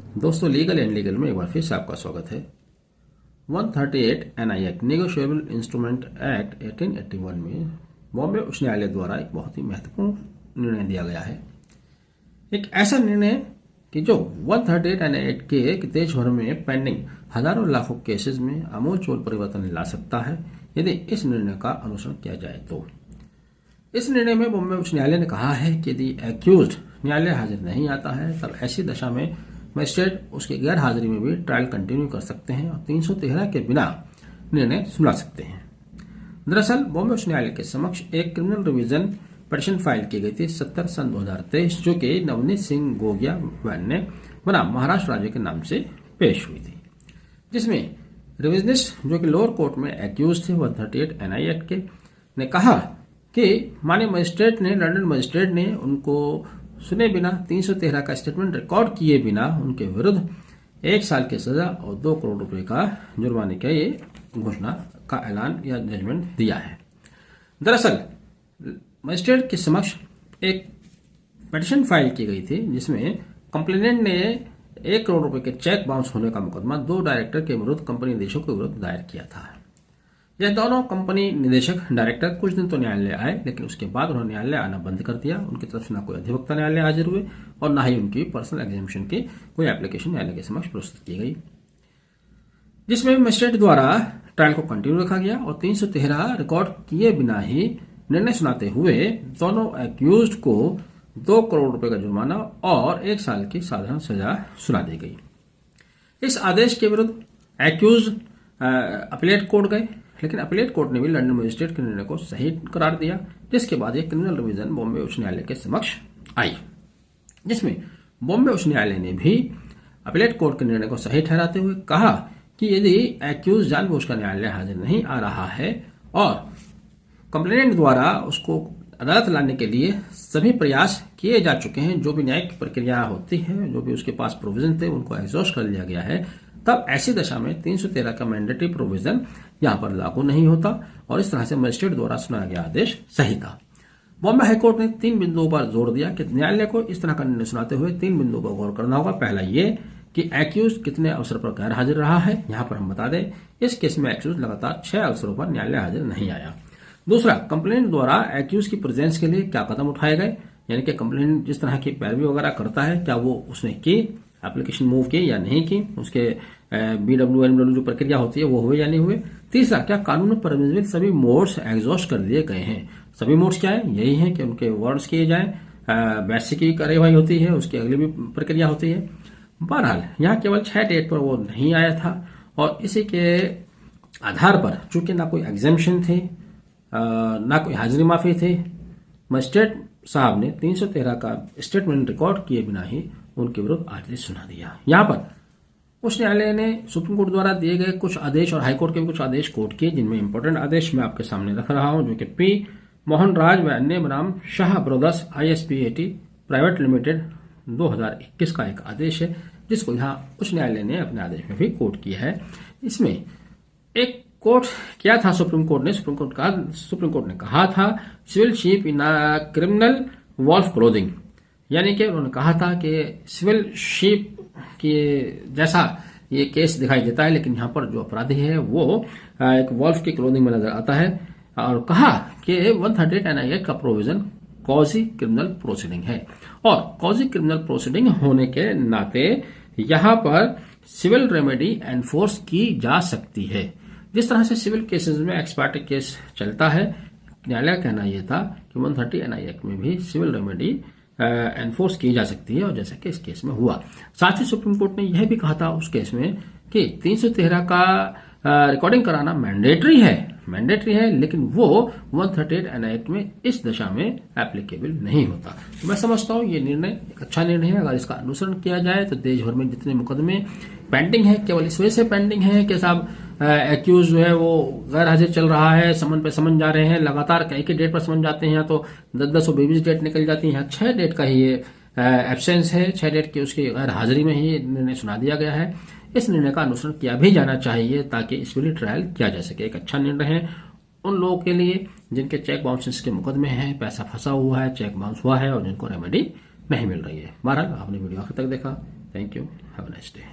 दोस्तों, legal and legal में एक बार फिर से आपका स्वागत है। 138 NI act negotiable instrument act 1881 में बॉम्बे उच्च न्यायालय द्वारा एक बहुत ही महत्वपूर्ण निर्णय दिया गया है। एक ऐसा निर्णय कि जो 138 एनआई एक्ट के देश भर में पेंडिंग हजारों लाखों केसेस में आमूलचूल परिवर्तन ला सकता है यदि इस निर्णय का अनुसरण किया जाए तो। इस निर्णय में बॉम्बे उच्च न्यायालय ने कहा है कि यदि एक्यूज्ड न्यायालय हाजिर नहीं आता है तब ऐसी दशा में मजिस्ट्रेट उसकी गैर हाजिरी में भी ट्रायल कंटिन्यू कर सकते हैं और 313 के बिना निर्णय सुना सकते हैं। दरअसल बॉम्बे उच्च न्यायालय के समक्ष एक क्रिमिनल रिवीजन पिटीशन फाइल की गई थी 70/2023 जो कि नवनीत सिंह गोगिया ने बनाम महाराष्ट्र राज्य के नाम से पेश हुई थी, जिसमें रिविजनिस्ट जो कि लोअर कोर्ट में एक्यूज थे 138 एनआई एक्ट के ने कहा कि माननीय मजिस्ट्रेट ने लंदन मजिस्ट्रेट ने उनको सुने बिना 313 का स्टेटमेंट रिकॉर्ड किए बिना उनके विरुद्ध 1 साल की सजा और 2 करोड़ रुपए का जुर्माने का ये घोषणा का ऐलान या जजमेंट दिया है। दरअसल मजिस्ट्रेट के समक्ष एक पिटीशन फाइल की गई थी जिसमें कंप्लेनेंट ने 1 करोड़ रुपए के चेक बाउंस होने का मुकदमा 2 डायरेक्टर के विरुद्ध कंपनी निदेशक के विरुद्ध दायर किया था। यह दोनों कंपनी निदेशक डायरेक्टर कुछ दिन तो न्यायालय आए, लेकिन उसके बाद उन्होंने न्यायालय आना बंद कर दिया। उनकी तरफ से न कोई अधिवक्ता न्यायालय हाजिर हुए और न ही उनकी पर्सनल एग्जामिनेशन की कोई एप्लीकेशन न्यायालय के समक्ष प्रस्तुत की गई, जिसमें मजिस्ट्रेट द्वारा ट्रायल को कंटिन्यू रखा गया और 313 रिकॉर्ड किए बिना ही निर्णय सुनाते हुए दोनों एक्यूज को 2 करोड़ रुपए का जुर्माना और 1 साल की साधारण सजा सुना दी गई। इस आदेश के विरुद्ध एक्यूज अपीलेट कोर्ट गए, लेकिन अपीलेट कोर्ट ने भी लंदन मजिस्ट्रेट के निर्णय को सही करार दिया, जिसके बाद यह क्रिमिनल रिवीजन बॉम्बे उच्च न्यायालय के समक्ष आई, जिसमें बॉम्बे उच्च न्यायालय ने भी अपीलेट कोर्ट के निर्णय को सही ठहराते हुए कहा कि यदि एक्यूज जानबूझकर न्यायालय हाजिर नहीं आ रहा है और कंप्लेनेंट द्वारा उसको अदालत लाने के लिए सभी प्रयास किए जा चुके हैं, जो भी न्यायिक प्रक्रिया होती है, जो भी उसके पास प्रोविजन थे उनको एग्जॉस्ट कर लिया गया है, तब ऐसी दशा में 313 का मैंडेटरी प्रोविजन यहां पर लागू नहीं होता और इस तरह से मजिस्ट्रेट द्वारा सुनाया गया आदेश सही था। बॉम्बे हाईकोर्ट ने 3 बिंदुओं पर जोर दिया कि न्यायालय को इस तरह का निर्णय सुनाते हुए 3 बिंदुओं पर गौर करना होगा। पहला ये कि एक्यूज कितने अवसर पर गैर हाजिर रहा है। यहां पर हम बता दें इस केस में एक्यूज लगातार 6 अवसरों पर न्यायालय हाजिर नहीं आया। दूसरा, कंप्लेंट द्वारा एक्यूज की प्रेजेंस के लिए क्या कदम उठाए गए, यानी कि कंप्लेंट जिस तरह की पैरवी वगैरह करता है क्या वो उसने की, एप्लीकेशन मूव की या नहीं की, उसके BW NW जो प्रक्रिया होती है वो हुए या नहीं हुए। तीसरा, क्या कानून में परमिसिबल सभी मोड्स एग्जॉस्ट कर दिए गए हैं। सभी मोड्स क्या है, यही है कि उनके वारंट्स किए जाए, बेसिक की कार्यवाही होती है, उसकी अगली भी प्रक्रिया होती है। बहरहाल यहाँ केवल 6 डेट पर वो नहीं आया था और इसी के आधार पर चूंकि ना कोई एग्जामिशन थे ना कोई हाजिरी माफी थी, मजिस्ट्रेट साहब ने 313 का स्टेटमेंट रिकॉर्ड किए बिना ही उनके विरुद्ध आदेश सुना दिया। यहाँ पर उच्च न्यायालय ने सुप्रीम कोर्ट द्वारा दिए गए कुछ आदेश और हाईकोर्ट के भी कुछ आदेश कोर्ट किए, जिनमें इंपॉर्टेंट आदेश मैं आपके सामने रख रहा हूं, जो कि पी मोहन राज व अन्य बनाम Shah brothers ISPAT private limited 2021 का एक आदेश है, जिसको यहाँ उच्च न्यायालय ने अपने आदेश में भी कोर्ट किया है। इसमें एक कोर्ट क्या था सुप्रीम कोर्ट ने कहा था civil sheep in criminal wolf clothing, यानी कि उन्होंने कहा था कि सिविल शीप के जैसा ये केस दिखाई देता है, लेकिन यहाँ पर जो अपराधी है वो एक वॉल्फ की क्लोथिंग में नजर आता है और कहा कि 138 एनआई एक्ट का प्रोविजन कॉजी क्रिमिनल प्रोसीडिंग है और कॉजी क्रिमिनल प्रोसीडिंग होने के नाते यहाँ पर सिविल रेमेडी एनफोर्स की जा सकती है। जिस तरह से सिविल केसेस में एक्सपार्टी केस चलता है, न्यायालय का कहना यह था कि 130 एनआई एक्ट में भी सिविल रेमेडी एनफोर्स की जा सकती है और जैसा कि इस केस में हुआ। साथ ही सुप्रीम कोर्ट ने यह भी कहा था उस केस में कि 313 का रिकॉर्डिंग कराना मैंडेटरी है, लेकिन वो 138 एनआई एक्ट में इस दशा में एप्लीकेबल नहीं होता। तो मैं समझता हूँ ये निर्णय एक अच्छा निर्णय है। अगर इसका अनुसरण किया जाए तो देश भर में जितने मुकदमे पेंडिंग है केवल इस वजह से पेंडिंग है कि साहब एक्यूज जो है वो गैर हाजिर चल रहा है, समन पे समन जा रहे हैं, लगातार कई के डेट पर समन जाते हैं, यहाँ तो 10-10 और 20 डेट निकल जाती है। यहाँ 6 डेट का ही ये एब्सेंस है, 6 डेट की उसकी गैर हाजिरी में ही निर्णय सुना दिया गया है। इस निर्णय का अनुसरण किया भी जाना चाहिए ताकि इस पर ट्रायल किया जा सके। एक अच्छा निर्णय है उन लोगों के लिए जिनके चेक बाउंसेस के मुकदमे हैं, पैसा फंसा हुआ है, चेक बाउंस हुआ है और जिनको रेमेडी नहीं मिल रही है। बहरहाल आपने वीडियो आखिर तक देखा। Thank you, have a nice day.